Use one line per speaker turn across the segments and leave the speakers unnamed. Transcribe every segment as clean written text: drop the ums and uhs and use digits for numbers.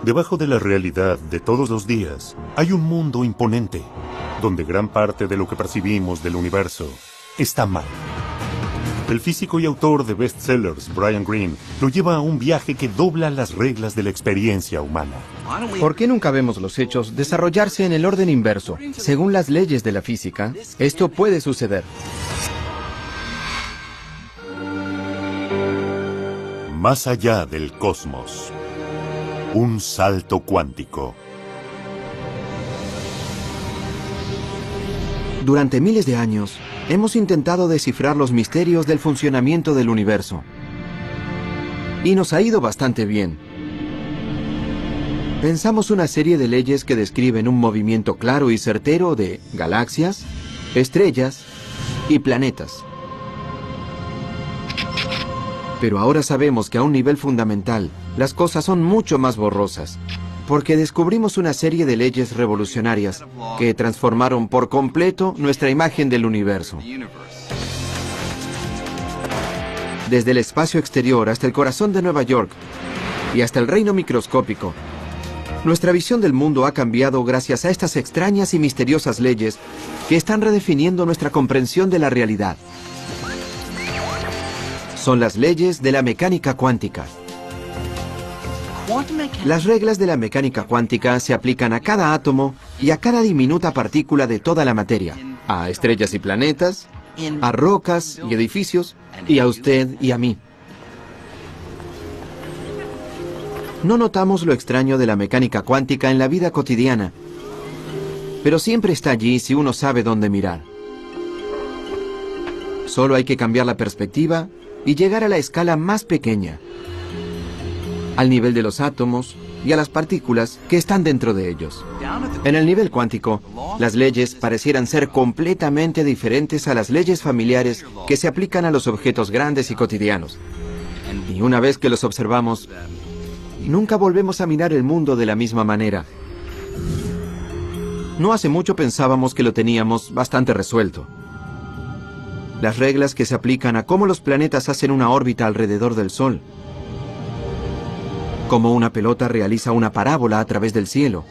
Debajo de la realidad de todos los días, hay un mundo imponente, donde gran parte de lo que percibimos del universo está mal. El físico y autor de bestsellers, Brian Greene, lo lleva a un viaje que dobla las reglas de la experiencia humana.
¿Por qué nunca vemos los hechos desarrollarse en el orden inverso? Según las leyes de la física, esto puede suceder.
Más allá del cosmos. Un salto cuántico.
Durante miles de años, hemos intentado descifrar los misterios del funcionamiento del universo. Y nos ha ido bastante bien. Pensamos una serie de leyes que describen un movimiento claro y certero de galaxias, estrellas y planetas. Pero ahora sabemos que a un nivel fundamental, las cosas son mucho más borrosas, porque descubrimos una serie de leyes revolucionarias que transformaron por completo nuestra imagen del universo. Desde el espacio exterior hasta el corazón de Nueva York y hasta el reino microscópico, nuestra visión del mundo ha cambiado gracias a estas extrañas y misteriosas leyes que están redefiniendo nuestra comprensión de la realidad. Son las leyes de la mecánica cuántica. Las reglas de la mecánica cuántica se aplican a cada átomo y a cada diminuta partícula de toda la materia, a estrellas y planetas, a rocas y edificios, y a usted y a mí. No notamos lo extraño de la mecánica cuántica en la vida cotidiana, pero siempre está allí si uno sabe dónde mirar. Solo hay que cambiar la perspectiva y llegar a la escala más pequeña, al nivel de los átomos y a las partículas que están dentro de ellos. En el nivel cuántico, las leyes parecieran ser completamente diferentes a las leyes familiares que se aplican a los objetos grandes y cotidianos. Y una vez que los observamos, nunca volvemos a mirar el mundo de la misma manera. No hace mucho pensábamos que lo teníamos bastante resuelto. Las reglas que se aplican a cómo los planetas hacen una órbita alrededor del Sol, cómo una pelota realiza una parábola a través del cielo,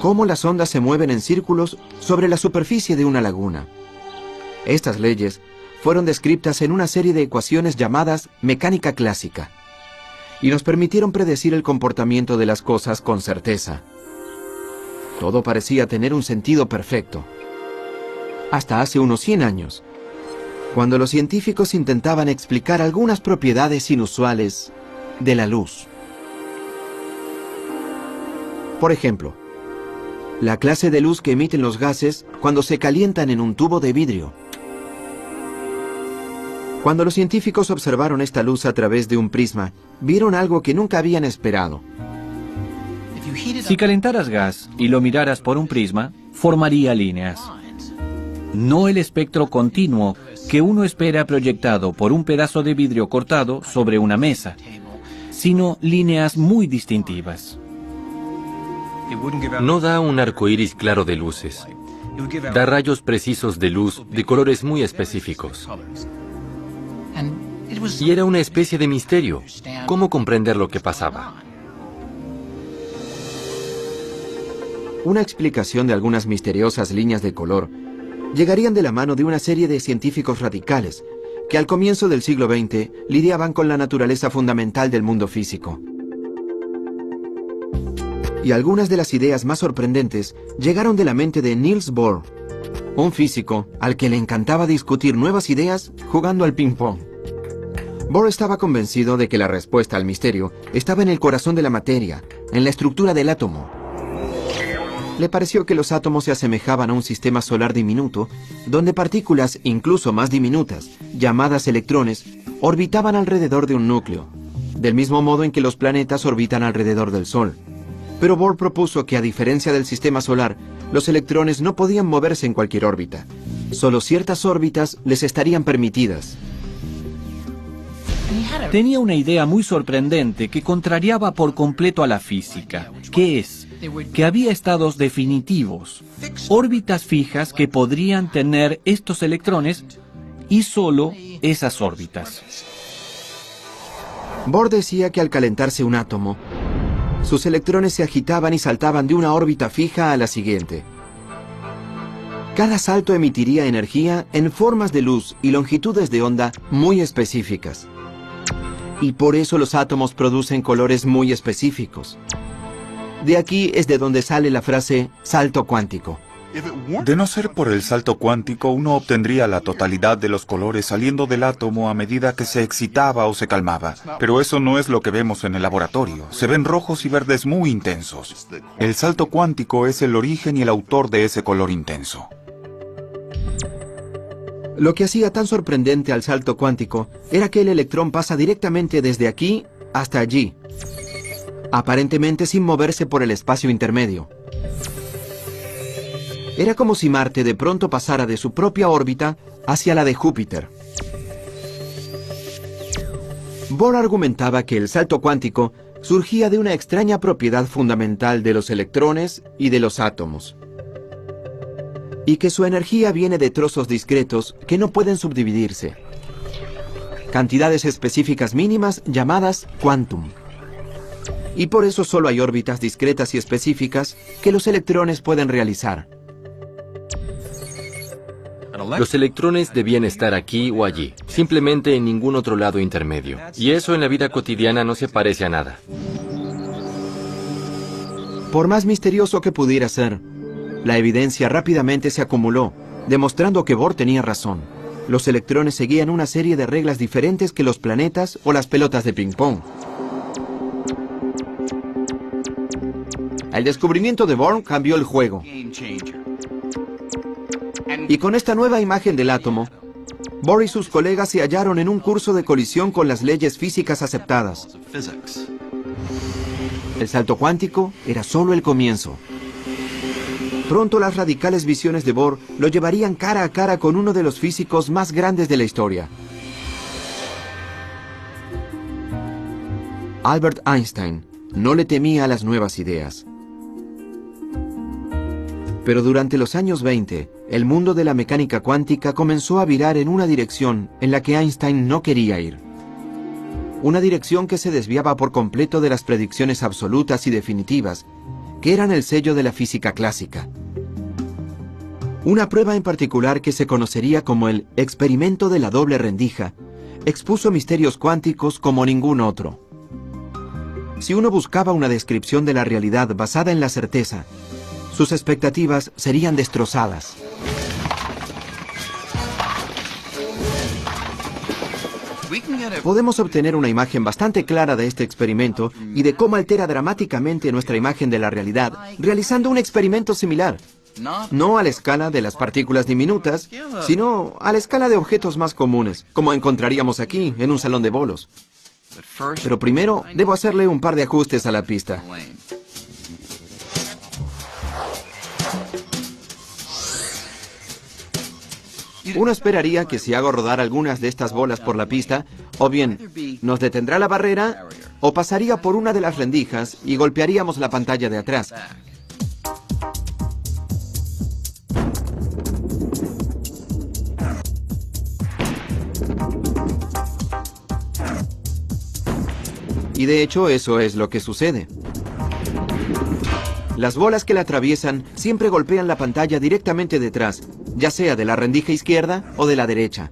cómo las ondas se mueven en círculos sobre la superficie de una laguna. Estas leyes fueron descritas en una serie de ecuaciones llamadas mecánica clásica y nos permitieron predecir el comportamiento de las cosas con certeza. Todo parecía tener un sentido perfecto. Hasta hace unos 100 años, cuando los científicos intentaban explicar algunas propiedades inusuales de la luz. Por ejemplo, la clase de luz que emiten los gases cuando se calientan en un tubo de vidrio. Cuando los científicos observaron esta luz a través de un prisma, vieron algo que nunca habían esperado.
Si calentaras gas y lo miraras por un prisma, formaría líneas. No el espectro continuo que uno espera proyectado por un pedazo de vidrio cortado sobre una mesa, sino líneas muy distintivas.
No da un arco iris claro de luces. Da rayos precisos de luz de colores muy específicos. Y era una especie de misterio. ¿Cómo comprender lo que pasaba?
Una explicación de algunas misteriosas líneas de color llegarían de la mano de una serie de científicos radicales que al comienzo del siglo XX lidiaban con la naturaleza fundamental del mundo físico. Y algunas de las ideas más sorprendentes llegaron de la mente de Niels Bohr, un físico al que le encantaba discutir nuevas ideas jugando al ping-pong. Bohr estaba convencido de que la respuesta al misterio estaba en el corazón de la materia, en la estructura del átomo. Le pareció que los átomos se asemejaban a un sistema solar diminuto, donde partículas incluso más diminutas, llamadas electrones, orbitaban alrededor de un núcleo, del mismo modo en que los planetas orbitan alrededor del Sol. Pero Bohr propuso que, a diferencia del sistema solar, los electrones no podían moverse en cualquier órbita. Solo ciertas órbitas les estarían permitidas.
Tenía una idea muy sorprendente que contrariaba por completo a la física, que es que había estados definitivos, órbitas fijas que podrían tener estos electrones y solo esas órbitas.
Bohr decía que al calentarse un átomo, sus electrones se agitaban y saltaban de una órbita fija a la siguiente. Cada salto emitiría energía en formas de luz y longitudes de onda muy específicas. Y por eso los átomos producen colores muy específicos. De aquí es de donde sale la frase salto cuántico.
De no ser por el salto cuántico, uno obtendría la totalidad de los colores saliendo del átomo a medida que se excitaba o se calmaba. Pero eso no es lo que vemos en el laboratorio. Se ven rojos y verdes muy intensos. El salto cuántico es el origen y el autor de ese color intenso.
Lo que hacía tan sorprendente al salto cuántico era que el electrón pasa directamente desde aquí hasta allí, aparentemente sin moverse por el espacio intermedio. Era como si Marte de pronto pasara de su propia órbita hacia la de Júpiter. Bohr argumentaba que el salto cuántico surgía de una extraña propiedad fundamental de los electrones y de los átomos, y que su energía viene de trozos discretos que no pueden subdividirse, cantidades específicas mínimas llamadas quantum. Y por eso solo hay órbitas discretas y específicas que los electrones pueden realizar.
Los electrones debían estar aquí o allí, simplemente en ningún otro lado intermedio. Y eso en la vida cotidiana no se parece a nada.
Por más misterioso que pudiera ser, la evidencia rápidamente se acumuló, demostrando que Bohr tenía razón. Los electrones seguían una serie de reglas diferentes que los planetas o las pelotas de ping-pong. El descubrimiento de Bohr cambió el juego. Y con esta nueva imagen del átomo, Bohr y sus colegas se hallaron en un curso de colisión con las leyes físicas aceptadas. El salto cuántico era solo el comienzo. Pronto las radicales visiones de Bohr lo llevarían cara a cara con uno de los físicos más grandes de la historia. Albert Einstein no le temía a las nuevas ideas. Pero durante los años 20, el mundo de la mecánica cuántica comenzó a virar en una dirección en la que Einstein no quería ir. Una dirección que se desviaba por completo de las predicciones absolutas y definitivas, que eran el sello de la física clásica. Una prueba en particular que se conocería como el experimento de la doble rendija, expuso misterios cuánticos como ningún otro. Si uno buscaba una descripción de la realidad basada en la certeza, sus expectativas serían destrozadas. Podemos obtener una imagen bastante clara de este experimento y de cómo altera dramáticamente nuestra imagen de la realidad, realizando un experimento similar. No a la escala de las partículas diminutas, sino a la escala de objetos más comunes, como encontraríamos aquí, en un salón de bolos. Pero primero, debo hacerle un par de ajustes a la pista. Uno esperaría que si hago rodar algunas de estas bolas por la pista, o bien nos detendrá la barrera, o pasaría por una de las rendijas y golpearíamos la pantalla de atrás. Y de hecho eso es lo que sucede. Las bolas que la atraviesan siempre golpean la pantalla directamente detrás, ya sea de la rendija izquierda o de la derecha.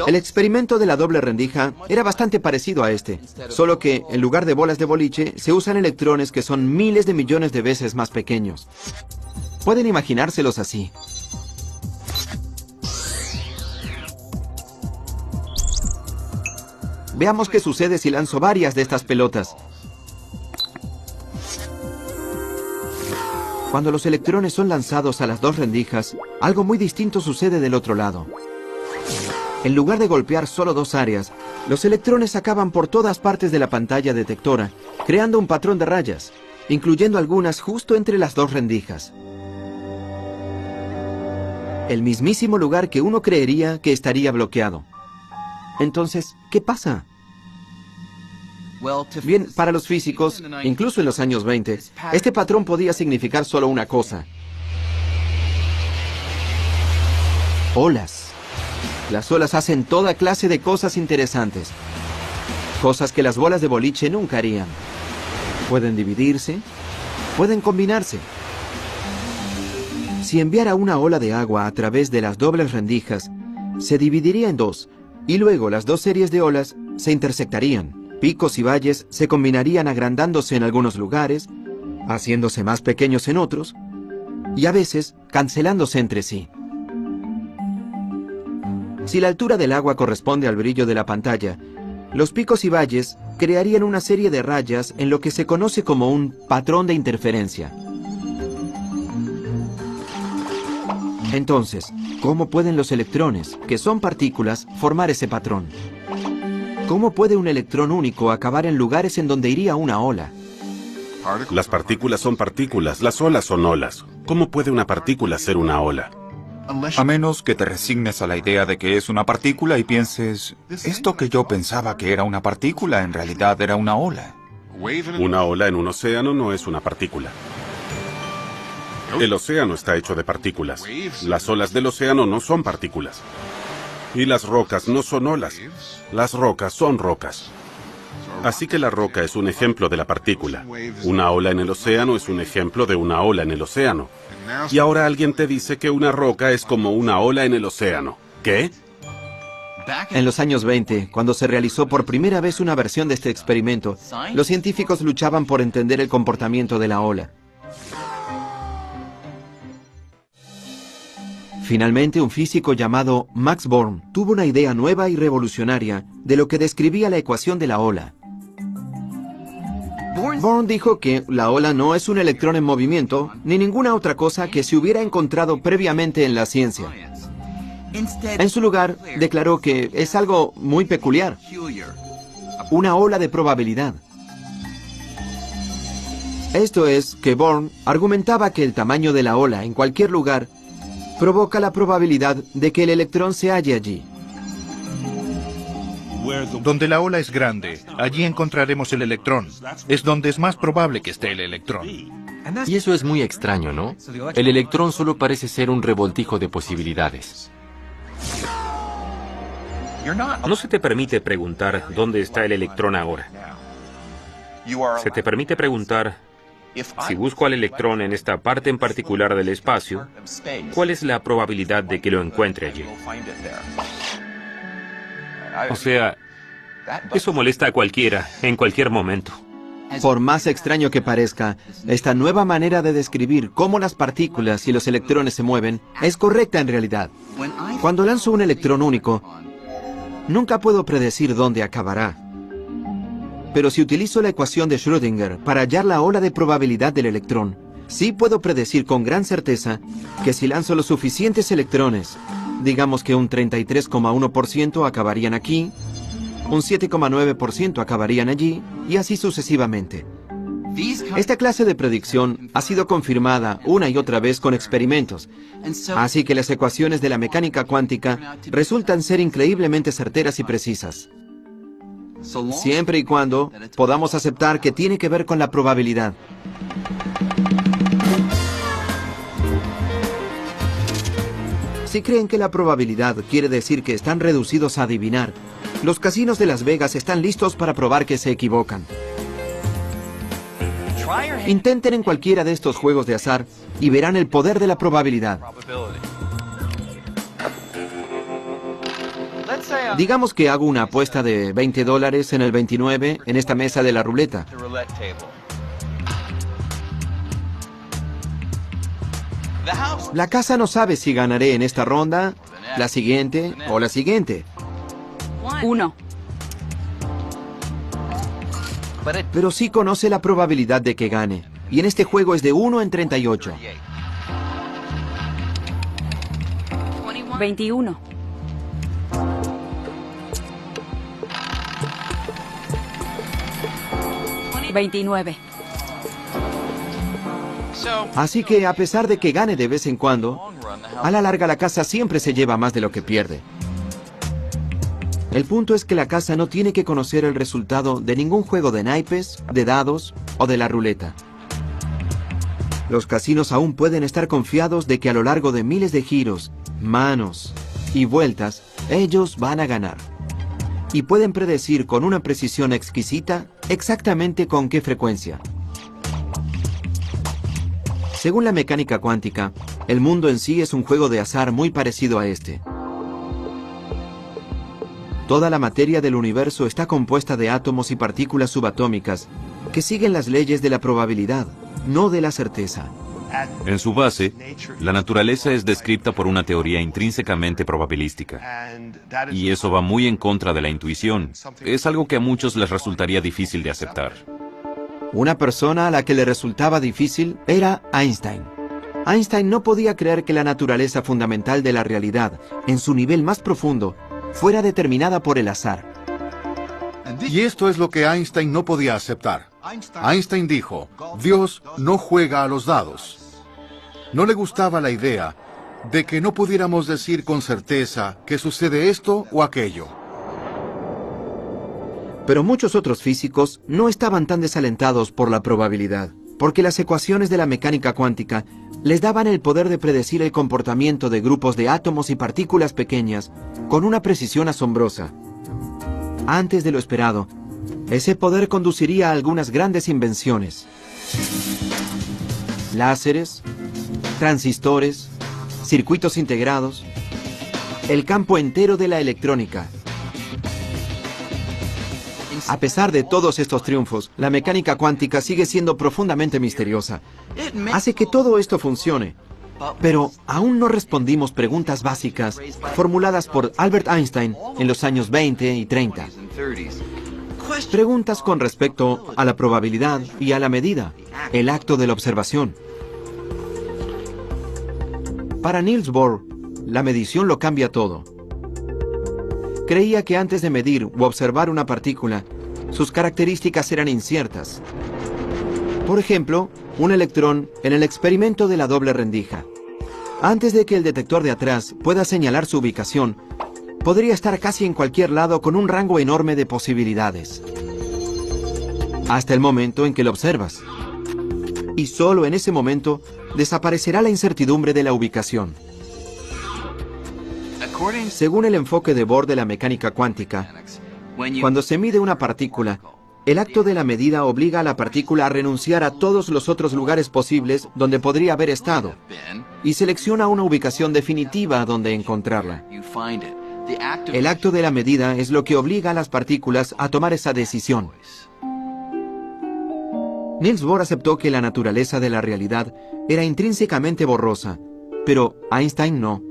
El experimento de la doble rendija era bastante parecido a este, solo que en lugar de bolas de boliche se usan electrones que son miles de millones de veces más pequeños. Pueden imaginárselos así. Veamos qué sucede si lanzo varias de estas pelotas. Cuando los electrones son lanzados a las dos rendijas, algo muy distinto sucede del otro lado. En lugar de golpear solo dos áreas, los electrones acaban por todas partes de la pantalla detectora, creando un patrón de rayas, incluyendo algunas justo entre las dos rendijas. El mismísimo lugar que uno creería que estaría bloqueado. Entonces, ¿qué pasa? Bien, para los físicos, incluso en los años 20, este patrón podía significar solo una cosa. Olas. Las olas hacen toda clase de cosas interesantes. cosas que las bolas de boliche nunca harían. Pueden dividirse, pueden combinarse. Si enviara una ola de agua a través de las dobles rendijas, se dividiría en dos, y luego las dos series de olas se intersectarían. Picos y valles se combinarían agrandándose en algunos lugares, haciéndose más pequeños en otros, y a veces cancelándose entre sí. Si la altura del agua corresponde al brillo de la pantalla, los picos y valles crearían una serie de rayas en lo que se conoce como un patrón de interferencia. Entonces, ¿cómo pueden los electrones, que son partículas, formar ese patrón? ¿Cómo puede un electrón único acabar en lugares en donde iría una ola?
Las partículas son partículas, las olas son olas. ¿Cómo puede una partícula ser una ola?
A menos que te resignes a la idea de que es una partícula y pienses, esto que yo pensaba que era una partícula en realidad era una ola.
Una ola en un océano no es una partícula. El océano está hecho de partículas. Las olas del océano no son partículas. Y las rocas no son olas. Las rocas son rocas. Así que la roca es un ejemplo de la partícula. Una ola en el océano es un ejemplo de una ola en el océano. Y ahora alguien te dice que una roca es como una ola en el océano. ¿Qué?
En los años 20, cuando se realizó por primera vez una versión de este experimento, los científicos luchaban por entender el comportamiento de la ola. Finalmente, un físico llamado Max Born tuvo una idea nueva y revolucionaria de lo que describía la ecuación de la ola. Born dijo que la ola no es un electrón en movimiento, ni ninguna otra cosa que se hubiera encontrado previamente en la ciencia. En su lugar, declaró que es algo muy peculiar, una ola de probabilidad. Esto es, que Born argumentaba que el tamaño de la ola en cualquier lugar provoca la probabilidad de que el electrón se halle allí.
Donde la ola es grande, allí encontraremos el electrón. Es donde es más probable que esté el electrón.
Y eso es muy extraño, ¿no? El electrón solo parece ser un revoltijo de posibilidades.
No se te permite preguntar dónde está el electrón ahora. Se te permite preguntar, si busco al electrón en esta parte en particular del espacio, ¿cuál es la probabilidad de que lo encuentre allí? O sea, eso molesta a cualquiera, en cualquier momento.
Por más extraño que parezca, esta nueva manera de describir cómo las partículas y los electrones se mueven es correcta en realidad. Cuando lanzo un electrón único, nunca puedo predecir dónde acabará. Pero si utilizo la ecuación de Schrödinger para hallar la ola de probabilidad del electrón, sí puedo predecir con gran certeza que si lanzo los suficientes electrones, digamos que un 33,1% acabarían aquí, un 7,9% acabarían allí, y así sucesivamente. Esta clase de predicción ha sido confirmada una y otra vez con experimentos, así que las ecuaciones de la mecánica cuántica resultan ser increíblemente certeras y precisas. Siempre y cuando podamos aceptar que tiene que ver con la probabilidad. Si creen que la probabilidad quiere decir que están reducidos a adivinar, los casinos de Las Vegas están listos para probar que se equivocan. Intenten en cualquiera de estos juegos de azar y verán el poder de la probabilidad. Digamos que hago una apuesta de $20 en el 29 en esta mesa de la ruleta. La casa no sabe si ganaré en esta ronda, la siguiente o la siguiente.
1.
Pero sí conoce la probabilidad de que gane. Y en este juego es de 1 en 38.
21. 29.
Así que a pesar de que gane de vez en cuando, a la larga la casa siempre se lleva más de lo que pierde. El punto es que la casa no tiene que conocer el resultado de ningún juego de naipes, de dados o de la ruleta. Los casinos aún pueden estar confiados de que a lo largo de miles de giros, manos y vueltas, ellos van a ganar. y pueden predecir con una precisión exquisita exactamente con qué frecuencia. Según la mecánica cuántica, el mundo en sí es un juego de azar muy parecido a este. Toda la materia del universo está compuesta de átomos y partículas subatómicas que siguen las leyes de la probabilidad, no de la certeza.
En su base, la naturaleza es descrita por una teoría intrínsecamente probabilística. Y eso va muy en contra de la intuición. Es algo que a muchos les resultaría difícil de aceptar.
Una persona a la que le resultaba difícil era Einstein. Einstein no podía creer que la naturaleza fundamental de la realidad, en su nivel más profundo, fuera determinada por el azar.
Y esto es lo que Einstein no podía aceptar. Einstein dijo, Dios no juega a los dados. No le gustaba la idea de que no pudiéramos decir con certeza que sucede esto o aquello.
Pero muchos otros físicos no estaban tan desalentados por la probabilidad, porque las ecuaciones de la mecánica cuántica les daban el poder de predecir el comportamiento de grupos de átomos y partículas pequeñas con una precisión asombrosa. Antes de lo esperado, ese poder conduciría a algunas grandes invenciones. Láseres, transistores, circuitos integrados, el campo entero de la electrónica. A pesar de todos estos triunfos, la mecánica cuántica sigue siendo profundamente misteriosa. Hace que todo esto funcione, pero aún no respondimos preguntas básicas formuladas por Albert Einstein en los años 20 y 30. Preguntas con respecto a la probabilidad y a la medida, el acto de la observación. Para Niels Bohr, la medición lo cambia todo. Creía que antes de medir u observar una partícula, sus características eran inciertas. Por ejemplo, un electrón en el experimento de la doble rendija. Antes de que el detector de atrás pueda señalar su ubicación, podría estar casi en cualquier lado con un rango enorme de posibilidades. Hasta el momento en que lo observas. Y solo en ese momento desaparecerá la incertidumbre de la ubicación. Según el enfoque de Bohr de la mecánica cuántica, cuando se mide una partícula, el acto de la medida obliga a la partícula a renunciar a todos los otros lugares posibles donde podría haber estado y selecciona una ubicación definitiva donde encontrarla. El acto de la medida es lo que obliga a las partículas a tomar esa decisión. Niels Bohr aceptó que la naturaleza de la realidad era intrínsecamente borrosa, pero Einstein no.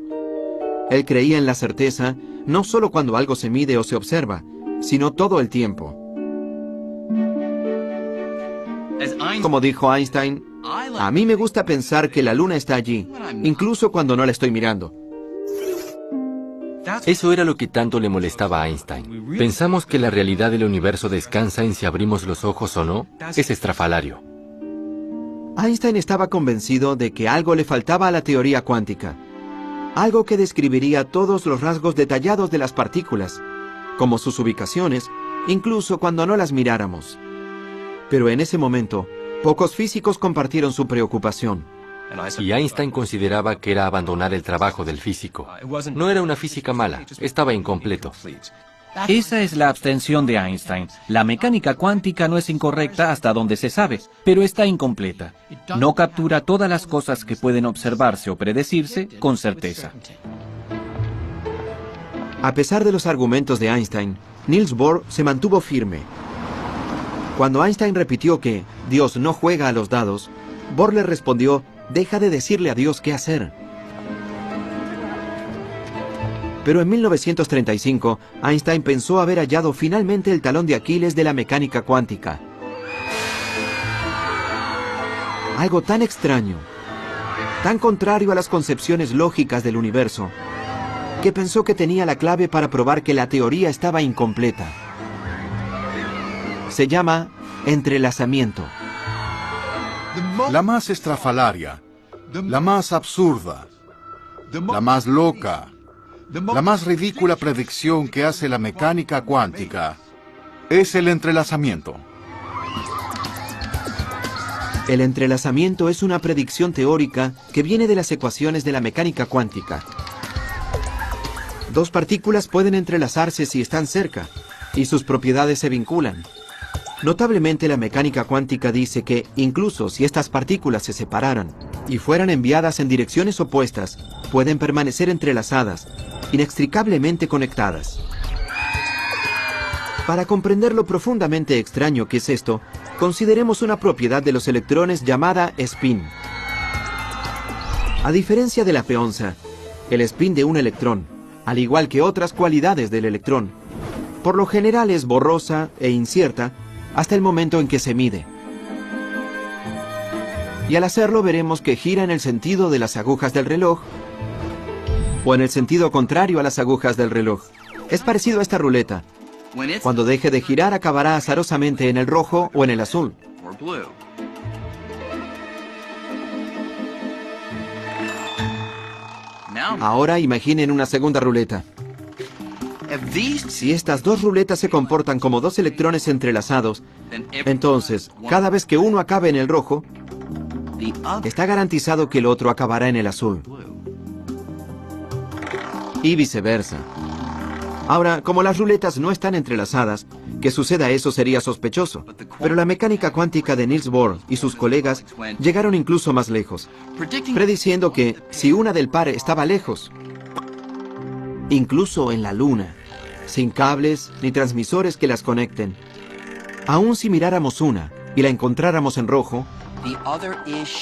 Él creía en la certeza no solo cuando algo se mide o se observa, sino todo el tiempo. Como dijo Einstein, a mí me gusta pensar que la luna está allí, incluso cuando no la estoy mirando.
Eso era lo que tanto le molestaba a Einstein. ¿Pensamos que la realidad del universo descansa en si abrimos los ojos o no? Es estrafalario.
Einstein estaba convencido de que algo le faltaba a la teoría cuántica. Algo que describiría todos los rasgos detallados de las partículas, como sus ubicaciones, incluso cuando no las miráramos. Pero en ese momento, pocos físicos compartieron su preocupación.
Y Einstein consideraba que era abandonar el trabajo del físico. No era una física mala, estaba incompleto.
Esa es la abstención de Einstein. La mecánica cuántica no es incorrecta hasta donde se sabe, pero está incompleta. No captura todas las cosas que pueden observarse o predecirse con certeza.
A pesar de los argumentos de Einstein, Niels Bohr se mantuvo firme. Cuando Einstein repitió que Dios no juega a los dados, Bohr le respondió: deja de decirle a Dios qué hacer. Pero en 1935, Einstein pensó haber hallado finalmente el talón de Aquiles de la mecánica cuántica. Algo tan extraño, tan contrario a las concepciones lógicas del universo, que pensó que tenía la clave para probar que la teoría estaba incompleta. Se llama entrelazamiento.
La más estrafalaria, la más absurda, la más loca, la más ridícula predicción que hace la mecánica cuántica es el entrelazamiento.
El entrelazamiento es una predicción teórica que viene de las ecuaciones de la mecánica cuántica. Dos partículas pueden entrelazarse si están cerca, y sus propiedades se vinculan. Notablemente, la mecánica cuántica dice que, incluso si estas partículas se separaran y fueran enviadas en direcciones opuestas, pueden permanecer entrelazadas, inextricablemente conectadas. Para comprender lo profundamente extraño que es esto, consideremos una propiedad de los electrones llamada spin. A diferencia de la peonza, el spin de un electrón, al igual que otras cualidades del electrón, por lo general es borrosa e incierta hasta el momento en que se mide. Y al hacerlo veremos que gira en el sentido de las agujas del reloj o en el sentido contrario a las agujas del reloj. Es parecido a esta ruleta. Cuando deje de girar acabará azarosamente en el rojo o en el azul. Ahora imaginen una segunda ruleta. Si estas dos ruletas se comportan como dos electrones entrelazados, entonces, cada vez que uno acabe en el rojo, está garantizado que el otro acabará en el azul. Y viceversa. Ahora, como las ruletas no están entrelazadas, que suceda eso sería sospechoso. Pero la mecánica cuántica de Niels Bohr y sus colegas llegaron incluso más lejos, prediciendo que si una del par estaba lejos, incluso en la Luna, sin cables ni transmisores que las conecten, aun si miráramos una y la encontráramos en rojo,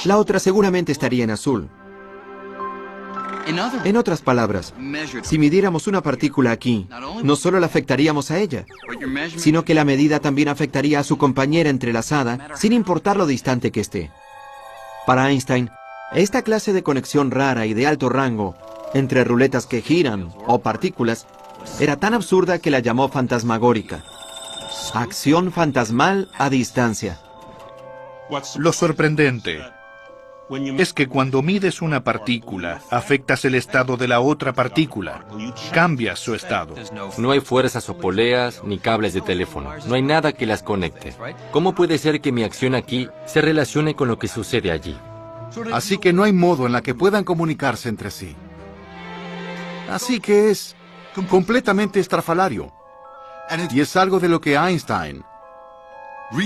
la otra seguramente estaría en azul. En otras palabras, si midiéramos una partícula aquí, no solo la afectaríamos a ella, sino que la medida también afectaría a su compañera entrelazada, sin importar lo distante que esté. Para Einstein, esta clase de conexión rara y de alto rango entre ruletas que giran o partículas era tan absurda que la llamó fantasmagórica. Acción fantasmal a distancia.
Lo sorprendente es que cuando mides una partícula, afectas el estado de la otra partícula. Cambias su estado.
No hay fuerzas o poleas ni cables de teléfono. No hay nada que las conecte. ¿Cómo puede ser que mi acción aquí se relacione con lo que sucede allí?
Así que no hay modo en la que puedan comunicarse entre sí. Así que es completamente estrafalario. Y es algo de lo que Einstein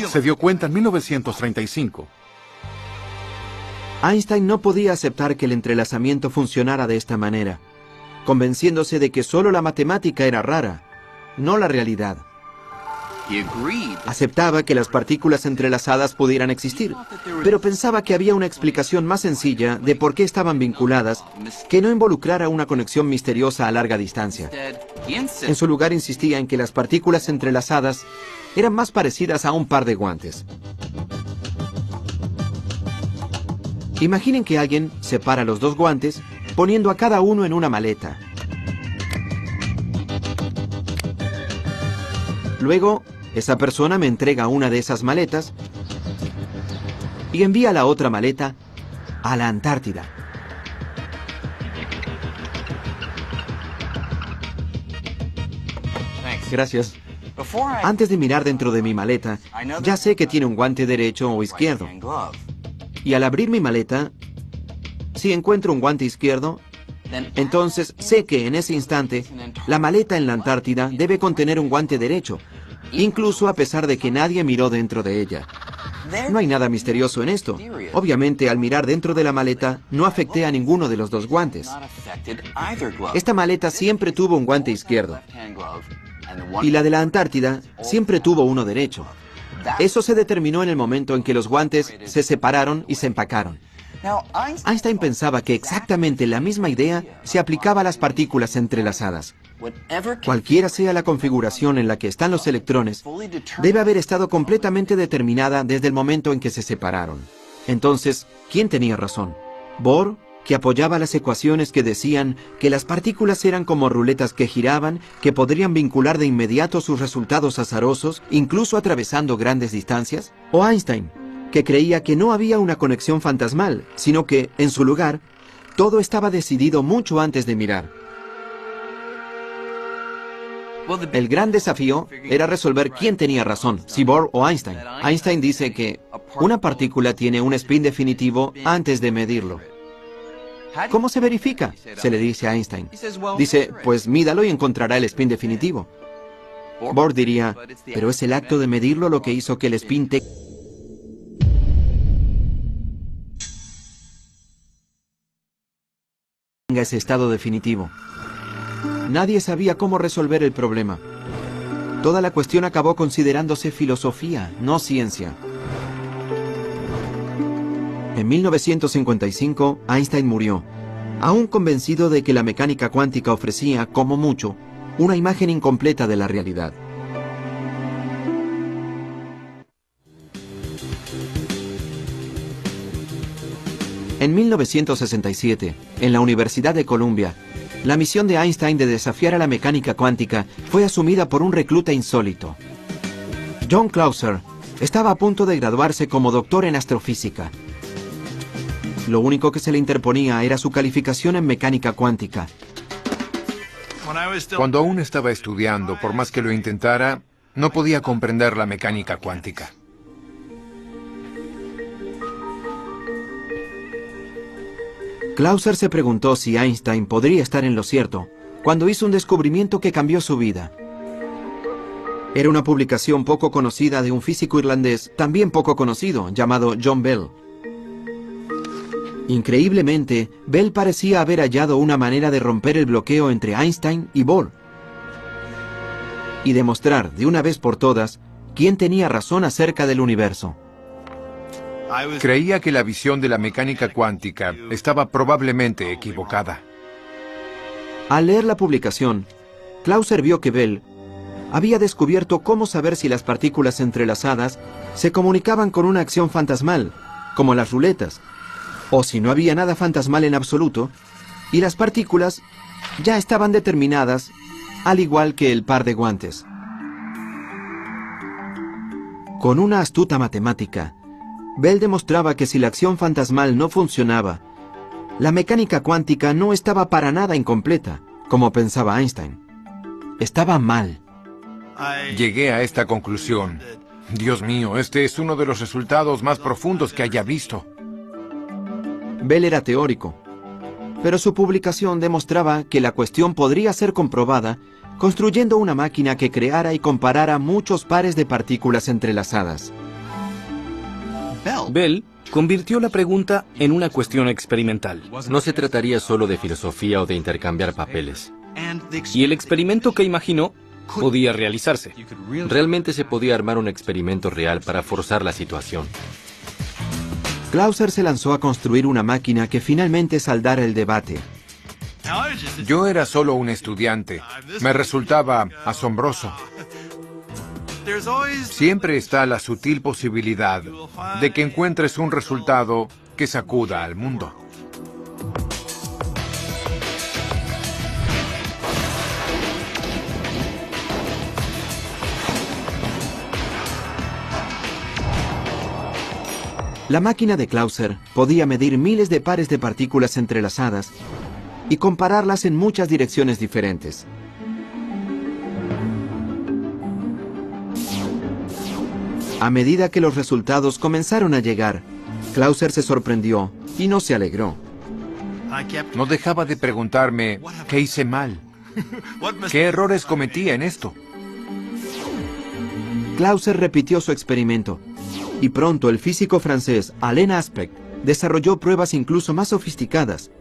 se dio cuenta en 1935.
Einstein no podía aceptar que el entrelazamiento funcionara de esta manera, convenciéndose de que solo la matemática era rara, no la realidad. Aceptaba que las partículas entrelazadas pudieran existir, pero pensaba que había una explicación más sencilla de por qué estaban vinculadas que no involucrara una conexión misteriosa a larga distancia. En su lugar insistía en que las partículas entrelazadas eran más parecidas a un par de guantes. Imaginen que alguien separa los dos guantes poniendo a cada uno en una maleta. Luego, esa persona me entrega una de esas maletas y envía la otra maleta a la Antártida. Gracias. Antes de mirar dentro de mi maleta, ya sé que tiene un guante derecho o izquierdo. Y al abrir mi maleta, si encuentro un guante izquierdo, entonces sé que en ese instante, la maleta en la Antártida debe contener un guante derecho, incluso a pesar de que nadie miró dentro de ella. No hay nada misterioso en esto. Obviamente, al mirar dentro de la maleta, no afecté a ninguno de los dos guantes. Esta maleta siempre tuvo un guante izquierdo. Y la de la Antártida siempre tuvo uno derecho. Eso se determinó en el momento en que los guantes se separaron y se empacaron. Einstein pensaba que exactamente la misma idea se aplicaba a las partículas entrelazadas. Cualquiera sea la configuración en la que están los electrones, debe haber estado completamente determinada desde el momento en que se separaron. Entonces, ¿quién tenía razón? ¿Bohr, que apoyaba las ecuaciones que decían que las partículas eran como ruletas que giraban, que podrían vincular de inmediato sus resultados azarosos, incluso atravesando grandes distancias? ¿O Einstein, que creía que no había una conexión fantasmal, sino que, en su lugar, todo estaba decidido mucho antes de mirar? El gran desafío era resolver quién tenía razón, si Bohr o Einstein. Einstein dice que una partícula tiene un spin definitivo antes de medirlo. ¿Cómo se verifica?, se le dice a Einstein. Dice, pues mídalo y encontrará el spin definitivo. Bohr diría, pero es el acto de medirlo lo que hizo que el spin tenga ese estado definitivo. Nadie sabía cómo resolver el problema. Toda la cuestión acabó considerándose filosofía, no ciencia. En 1955, Einstein murió, aún convencido de que la mecánica cuántica ofrecía, como mucho, una imagen incompleta de la realidad. En 1967, en la Universidad de Columbia, la misión de Einstein de desafiar a la mecánica cuántica fue asumida por un recluta insólito. John Clauser estaba a punto de graduarse como doctor en astrofísica. Lo único que se le interponía era su calificación en mecánica cuántica.
Cuando aún estaba estudiando, por más que lo intentara, no podía comprender la mecánica cuántica.
Clauser se preguntó si Einstein podría estar en lo cierto cuando hizo un descubrimiento que cambió su vida. Era una publicación poco conocida de un físico irlandés también poco conocido, llamado John Bell. Increíblemente, Bell parecía haber hallado una manera de romper el bloqueo entre Einstein y Bohr y demostrar de una vez por todas quién tenía razón acerca del universo.
Creía que la visión de la mecánica cuántica estaba probablemente equivocada.
Al leer la publicación, Clauser vio que Bell había descubierto cómo saber si las partículas entrelazadas se comunicaban con una acción fantasmal, como las ruletas, o si no había nada fantasmal en absoluto, y las partículas ya estaban determinadas, al igual que el par de guantes. Con una astuta matemática, Bell demostraba que si la acción fantasmal no funcionaba, la mecánica cuántica no estaba para nada incompleta, como pensaba Einstein. Estaba mal.
Llegué a esta conclusión. Dios mío, este es uno de los resultados más profundos que haya visto.
Bell era teórico, pero su publicación demostraba que la cuestión podría ser comprobada construyendo una máquina que creara y comparara muchos pares de partículas entrelazadas.
Bell convirtió la pregunta en una cuestión experimental.
No se trataría solo de filosofía o de intercambiar papeles.
Y el experimento que imaginó podía realizarse.
Realmente se podía armar un experimento real para forzar la situación.
Clauser se lanzó a construir una máquina que finalmente saldara el debate.
Yo era solo un estudiante. Me resultaba asombroso. Siempre está la sutil posibilidad de que encuentres un resultado que sacuda al mundo.
La máquina de Clauser podía medir miles de pares de partículas entrelazadas y compararlas en muchas direcciones diferentes. A medida que los resultados comenzaron a llegar, Clauser se sorprendió y no se alegró.
No dejaba de preguntarme qué hice mal, qué errores cometía en esto.
Clauser repitió su experimento, y pronto el físico francés Alain Aspect desarrolló pruebas incluso más sofisticadas.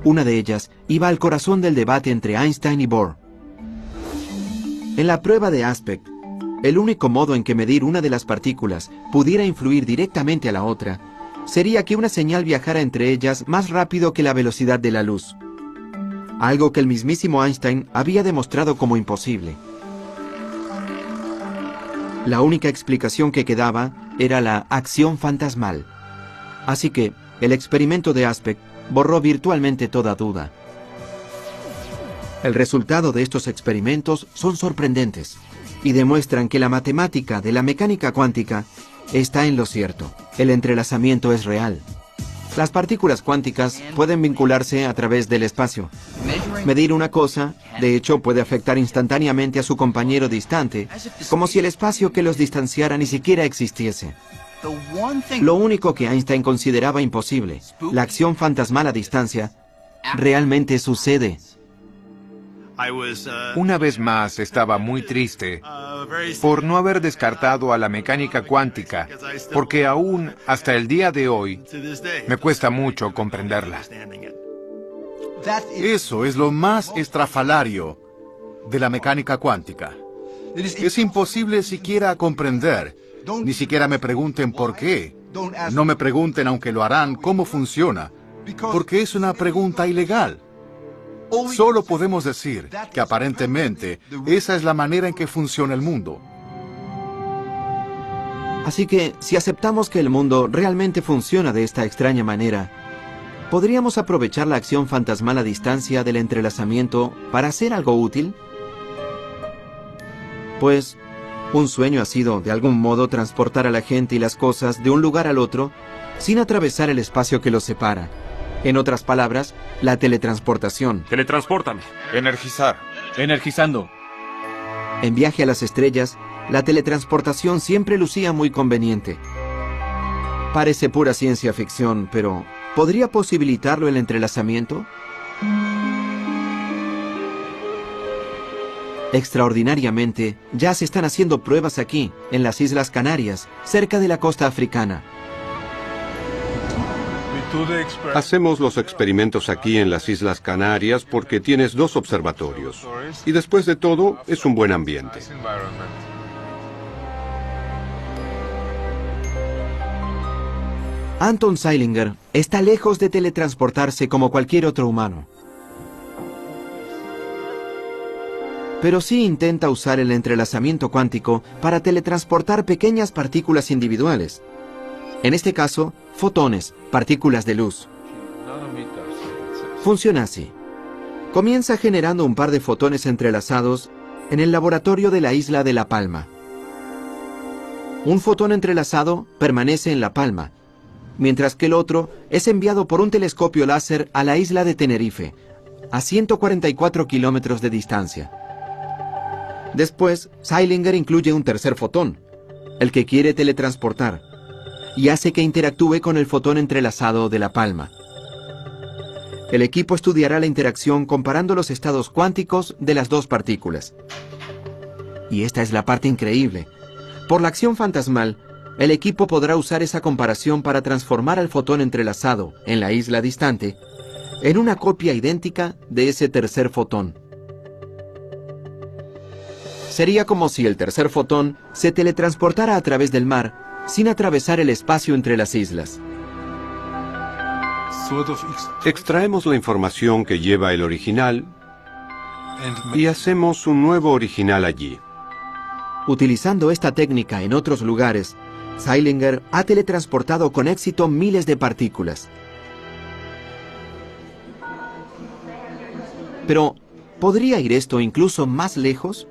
Una de ellas iba al corazón del debate entre Einstein y Bohr. En la prueba de Aspect, el único modo en que medir una de las partículas pudiera influir directamente a la otra sería que una señal viajara entre ellas más rápido que la velocidad de la luz, algo que el mismísimo Einstein había demostrado como imposible. La única explicación que quedaba era la acción fantasmal, así que el experimento de Aspect borró virtualmente toda duda. El resultado de estos experimentos son sorprendentes y demuestran que la matemática de la mecánica cuántica está en lo cierto. El entrelazamiento es real. Las partículas cuánticas pueden vincularse a través del espacio. Medir una cosa, de hecho, puede afectar instantáneamente a su compañero distante, como si el espacio que los distanciara ni siquiera existiese. Lo único que Einstein consideraba imposible, la acción fantasmal a distancia, realmente sucede.
Una vez más estaba muy triste por no haber descartado a la mecánica cuántica, porque aún hasta el día de hoy me cuesta mucho comprenderla.
Eso es lo más estrafalario de la mecánica cuántica. Es imposible siquiera comprender. Ni siquiera me pregunten por qué. No me pregunten, aunque lo harán, cómo funciona, porque es una pregunta ilegal. Solo podemos decir que aparentemente esa es la manera en que funciona el mundo.
Así que, si aceptamos que el mundo realmente funciona de esta extraña manera, ¿podríamos aprovechar la acción fantasmal a distancia del entrelazamiento para hacer algo útil? Pues, un sueño ha sido, de algún modo, transportar a la gente y las cosas de un lugar al otro sin atravesar el espacio que los separa. En otras palabras, la teletransportación.
Teletranspórtame.
Energizar.
Energizando.
En Viaje a las Estrellas, la teletransportación siempre lucía muy conveniente. Parece pura ciencia ficción, pero ¿podría posibilitarlo el entrelazamiento? Extraordinariamente, ya se están haciendo pruebas aquí, en las Islas Canarias, cerca de la costa africana.
Hacemos los experimentos aquí en las Islas Canarias porque tienes 2 observatorios. Y después de todo, es un buen ambiente.
Anton Zeilinger está lejos de teletransportarse como cualquier otro humano. Pero sí intenta usar el entrelazamiento cuántico para teletransportar pequeñas partículas individuales. En este caso, fotones, partículas de luz. Funciona así. Comienza generando un par de fotones entrelazados en el laboratorio de la isla de La Palma. Un fotón entrelazado permanece en La Palma, mientras que el otro es enviado por un telescopio láser a la isla de Tenerife, a 144 kilómetros de distancia. Después, Zeilinger incluye un tercer fotón, el que quiere teletransportar, y hace que interactúe con el fotón entrelazado de La Palma. El equipo estudiará la interacción comparando los estados cuánticos de las 2 partículas. Y esta es la parte increíble. Por la acción fantasmal, el equipo podrá usar esa comparación para transformar al fotón entrelazado en la isla distante en una copia idéntica de ese tercer fotón. Sería como si el tercer fotón se teletransportara a través del mar sin atravesar el espacio entre las islas.
Extraemos la información que lleva el original y hacemos un nuevo original allí.
Utilizando esta técnica en otros lugares, Zeilinger ha teletransportado con éxito miles de partículas. Pero, ¿podría ir esto incluso más lejos?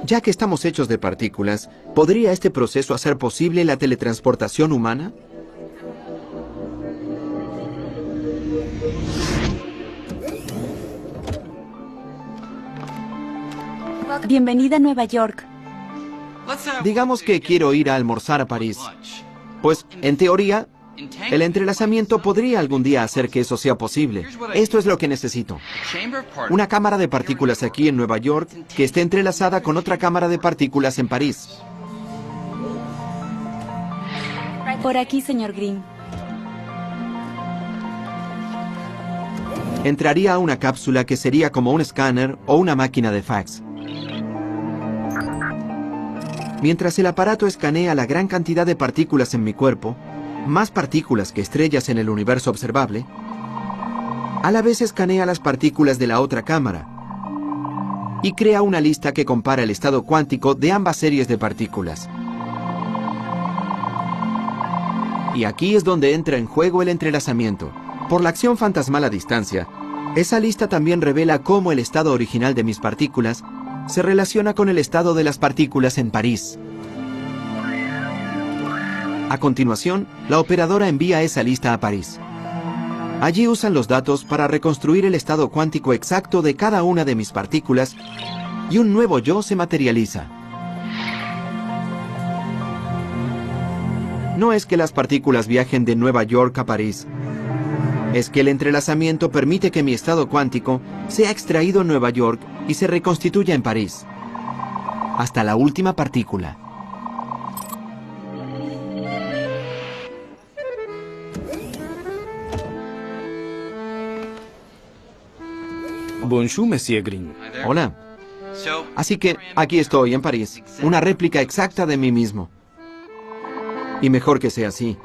Ya que estamos hechos de partículas, ¿podría este proceso hacer posible la teletransportación humana?
Bienvenida a Nueva York.
Digamos que quiero ir a almorzar a París. Pues, en teoría, el entrelazamiento podría algún día hacer que eso sea posible. Esto es lo que necesito. Una cámara de partículas aquí en Nueva York que esté entrelazada con otra cámara de partículas en París.
Por aquí, señor Green.
Entraría a una cápsula que sería como un escáner o una máquina de fax. Mientras el aparato escanea la gran cantidad de partículas en mi cuerpo, más partículas que estrellas en el universo observable, a la vez escanea las partículas de la otra cámara y crea una lista que compara el estado cuántico de ambas series de partículas. Y aquí es donde entra en juego el entrelazamiento. Por la acción fantasmal a distancia, esa lista también revela cómo el estado original de mis partículas se relaciona con el estado de las partículas en París. A continuación, la operadora envía esa lista a París. Allí usan los datos para reconstruir el estado cuántico exacto de cada una de mis partículas y un nuevo yo se materializa. No es que las partículas viajen de Nueva York a París. es que el entrelazamiento permite que mi estado cuántico sea extraído en Nueva York y se reconstituya en París, hasta la última partícula.
Bonjour, Monsieur Green.
Hola. Así que aquí estoy, en París, una réplica exacta de mí mismo. Y mejor que sea así,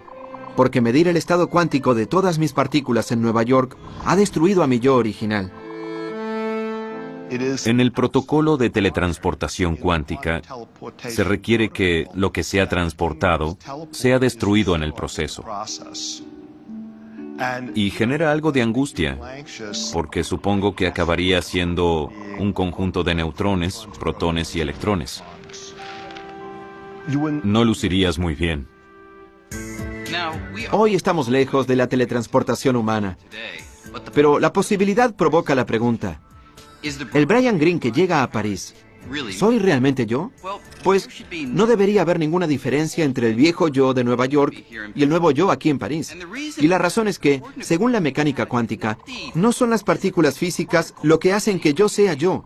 porque medir el estado cuántico de todas mis partículas en Nueva York ha destruido a mi yo original.
En el protocolo de teletransportación cuántica, se requiere que lo que sea transportado sea destruido en el proceso. Y genera algo de angustia, porque supongo que acabaría siendo un conjunto de neutrones, protones y electrones. No lucirías muy bien.
Hoy estamos lejos de la teletransportación humana, pero la posibilidad provoca la pregunta. El Brian Greene que llega a París, ¿soy realmente yo? Pues no debería haber ninguna diferencia entre el viejo yo de Nueva York y el nuevo yo aquí en París. Y la razón es que, según la mecánica cuántica, no son las partículas físicas lo que hacen que yo sea yo,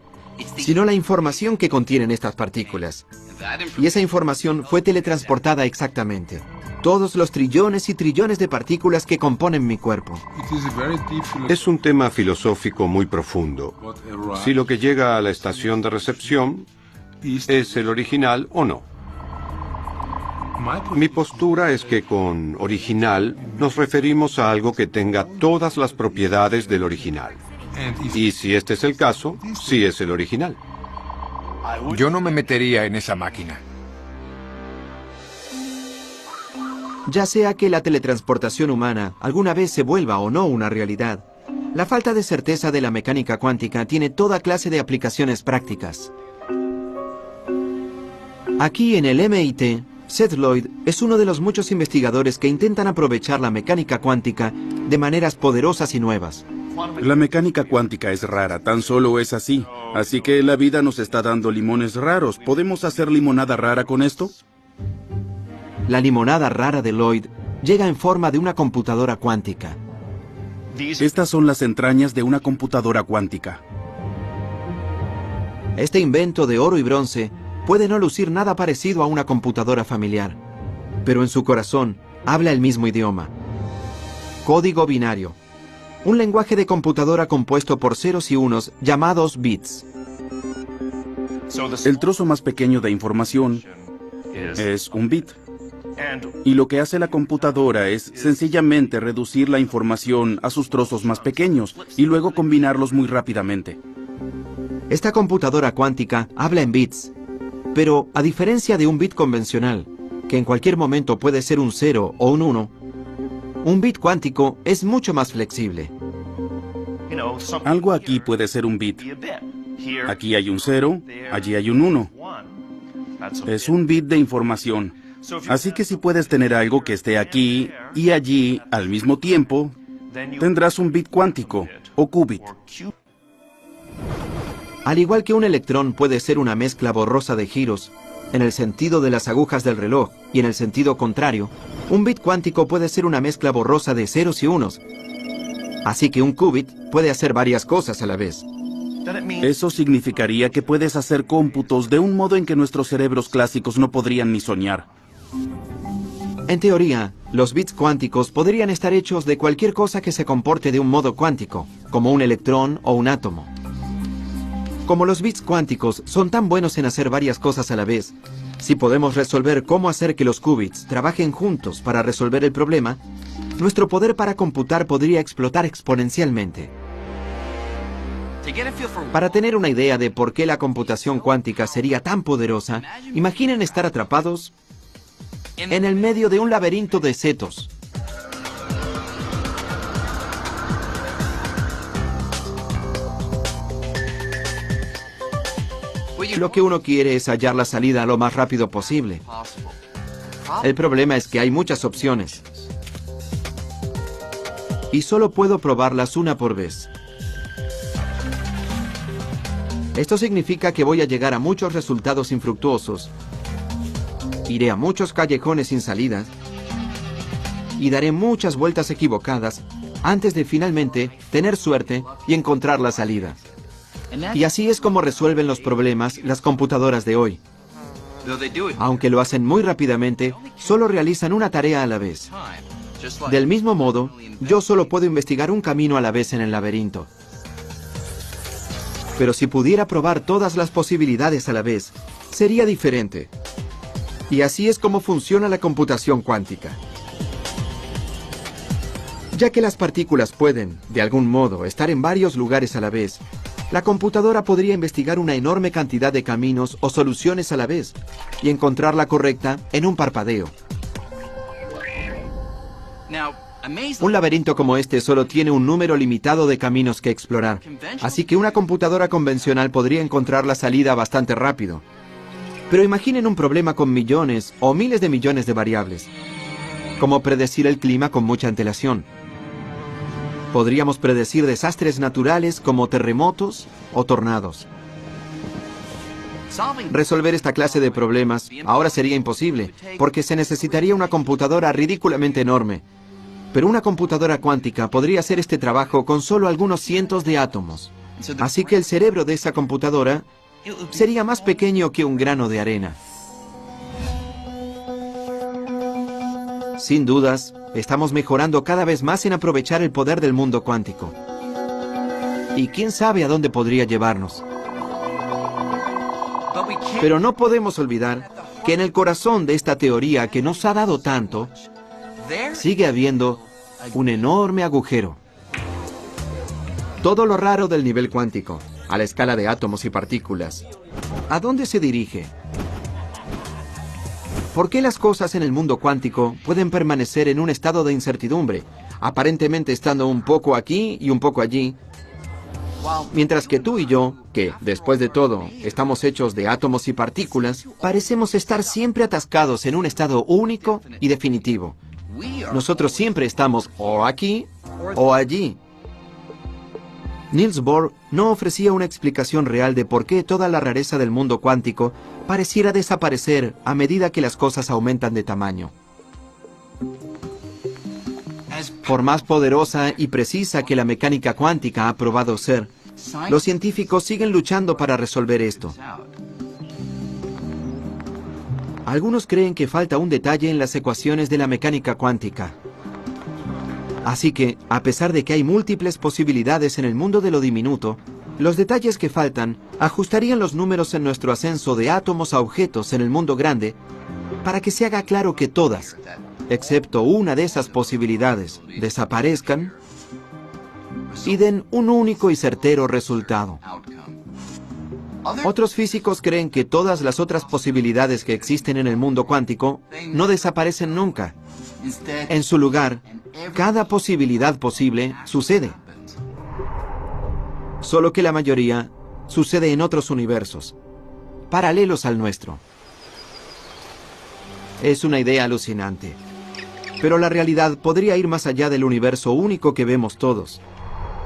sino la información que contienen estas partículas. Y esa información fue teletransportada exactamente. Todos los trillones y trillones de partículas que componen mi cuerpo.
Es un tema filosófico muy profundo. Si lo que llega a la estación de recepción es el original o no. Mi postura es que con original nos referimos a algo que tenga todas las propiedades del original. Y si este es el caso, sí es el original.
Yo no me metería en esa máquina.
Ya sea que la teletransportación humana alguna vez se vuelva o no una realidad, la falta de certeza de la mecánica cuántica tiene toda clase de aplicaciones prácticas. Aquí en el MIT, Seth Lloyd es uno de los muchos investigadores que intentan aprovechar la mecánica cuántica de maneras poderosas y nuevas.
La mecánica cuántica es rara, tan solo es así. Así que la vida nos está dando limones raros. ¿Podemos hacer limonada rara con esto?
La limonada rara de Lloyd llega en forma de una computadora cuántica.
Estas son las entrañas de una computadora cuántica.
Este invento de oro y bronce puede no lucir nada parecido a una computadora familiar, pero en su corazón habla el mismo idioma. Código binario. Un lenguaje de computadora compuesto por ceros y unos llamados bits.
El trozo más pequeño de información es un bit. Y lo que hace la computadora es sencillamente reducir la información a sus trozos más pequeños y luego combinarlos muy rápidamente.
Esta computadora cuántica habla en bits, pero a diferencia de un bit convencional, que en cualquier momento puede ser un 0 o un 1, un bit cuántico es mucho más flexible.
Algo aquí puede ser un bit. Aquí hay un 0, allí hay un 1. Es un bit de información. Así que si puedes tener algo que esté aquí y allí al mismo tiempo, tendrás un bit cuántico o qubit.
Al igual que un electrón puede ser una mezcla borrosa de giros, en el sentido de las agujas del reloj y en el sentido contrario, un bit cuántico puede ser una mezcla borrosa de ceros y unos. Así que un qubit puede hacer varias cosas a la vez.
Eso significaría que puedes hacer cómputos de un modo en que nuestros cerebros clásicos no podrían ni soñar.
En teoría, los bits cuánticos podrían estar hechos de cualquier cosa que se comporte de un modo cuántico, como un electrón o un átomo. Como los bits cuánticos son tan buenos en hacer varias cosas a la vez, si podemos resolver cómo hacer que los qubits trabajen juntos para resolver el problema, nuestro poder para computar podría explotar exponencialmente. Para tener una idea de por qué la computación cuántica sería tan poderosa, imaginen estar atrapados en el medio de un laberinto de setos. Lo que uno quiere es hallar la salida lo más rápido posible. El problema es que hay muchas opciones. Y solo puedo probarlas una por vez. Esto significa que voy a llegar a muchos resultados infructuosos. Iré a muchos callejones sin salidas. Y daré muchas vueltas equivocadas antes de finalmente tener suerte y encontrar la salida. Y así es como resuelven los problemas las computadoras de hoy. Aunque lo hacen muy rápidamente, solo realizan una tarea a la vez. Del mismo modo, yo solo puedo investigar un camino a la vez en el laberinto. Pero si pudiera probar todas las posibilidades a la vez, sería diferente. Y así es como funciona la computación cuántica. Ya que las partículas pueden, de algún modo, estar en varios lugares a la vez, la computadora podría investigar una enorme cantidad de caminos o soluciones a la vez y encontrar la correcta en un parpadeo. Un laberinto como este solo tiene un número limitado de caminos que explorar, así que una computadora convencional podría encontrar la salida bastante rápido. Pero imaginen un problema con millones o miles de millones de variables, como predecir el clima con mucha antelación. Podríamos predecir desastres naturales como terremotos o tornados. Resolver esta clase de problemas ahora sería imposible, porque se necesitaría una computadora ridículamente enorme. Pero una computadora cuántica podría hacer este trabajo con solo algunos cientos de átomos. Así que el cerebro de esa computadora sería más pequeño que un grano de arena. Sin dudas, estamos mejorando cada vez más en aprovechar el poder del mundo cuántico. Y quién sabe a dónde podría llevarnos. Pero no podemos olvidar que en el corazón de esta teoría que nos ha dado tanto, sigue habiendo un enorme agujero. Todo lo raro del nivel cuántico, a la escala de átomos y partículas, ¿a dónde se dirige? ¿Por qué las cosas en el mundo cuántico pueden permanecer en un estado de incertidumbre, aparentemente estando un poco aquí y un poco allí, mientras que tú y yo, que, después de todo, estamos hechos de átomos y partículas, parecemos estar siempre atascados en un estado único y definitivo? Nosotros siempre estamos o aquí o allí. Niels Bohr no ofrecía una explicación real de por qué toda la rareza del mundo cuántico pareciera desaparecer a medida que las cosas aumentan de tamaño. Por más poderosa y precisa que la mecánica cuántica ha probado ser, los científicos siguen luchando para resolver esto. Algunos creen que falta un detalle en las ecuaciones de la mecánica cuántica. Así que, a pesar de que hay múltiples posibilidades en el mundo de lo diminuto, los detalles que faltan ajustarían los números en nuestro ascenso de átomos a objetos en el mundo grande para que se haga claro que todas, excepto una de esas posibilidades, desaparezcan y den un único y certero resultado. Otros físicos creen que todas las otras posibilidades que existen en el mundo cuántico no desaparecen nunca. En su lugar, cada posibilidad posible sucede. Solo que la mayoría sucede en otros universos, paralelos al nuestro. Es una idea alucinante, pero la realidad podría ir más allá del universo único que vemos todos,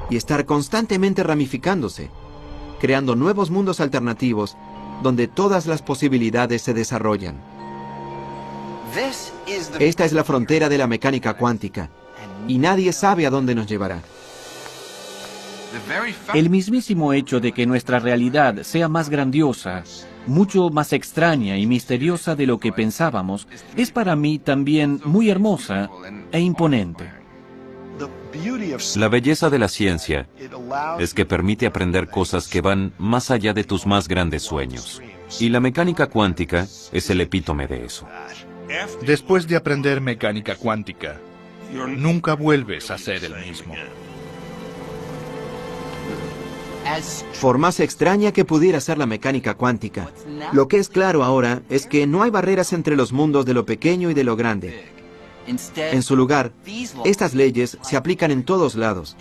y estar constantemente ramificándose, creando nuevos mundos alternativos donde todas las posibilidades se desarrollan. Esta es la frontera de la mecánica cuántica, y nadie sabe a dónde nos llevará.
El mismísimo hecho de que nuestra realidad sea más grandiosa, mucho más extraña y misteriosa de lo que pensábamos, es para mí también muy hermosa e imponente.
La belleza de la ciencia es que permite aprender cosas que van más allá de tus más grandes sueños. Y la mecánica cuántica es el epítome de eso.
Después de aprender mecánica cuántica, nunca vuelves a ser el mismo.
Por más extraña que pudiera ser la mecánica cuántica, lo que es claro ahora es que no hay barreras entre los mundos de lo pequeño y de lo grande. En su lugar, estas leyes se aplican en todos lados,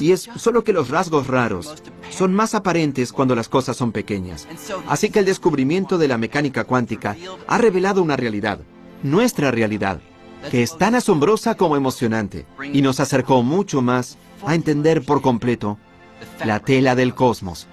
y es solo que los rasgos raros son más aparentes cuando las cosas son pequeñas. Así que el descubrimiento de la mecánica cuántica ha revelado una realidad, nuestra realidad, que es tan asombrosa como emocionante, y nos acercó mucho más a entender por completo la tela del cosmos.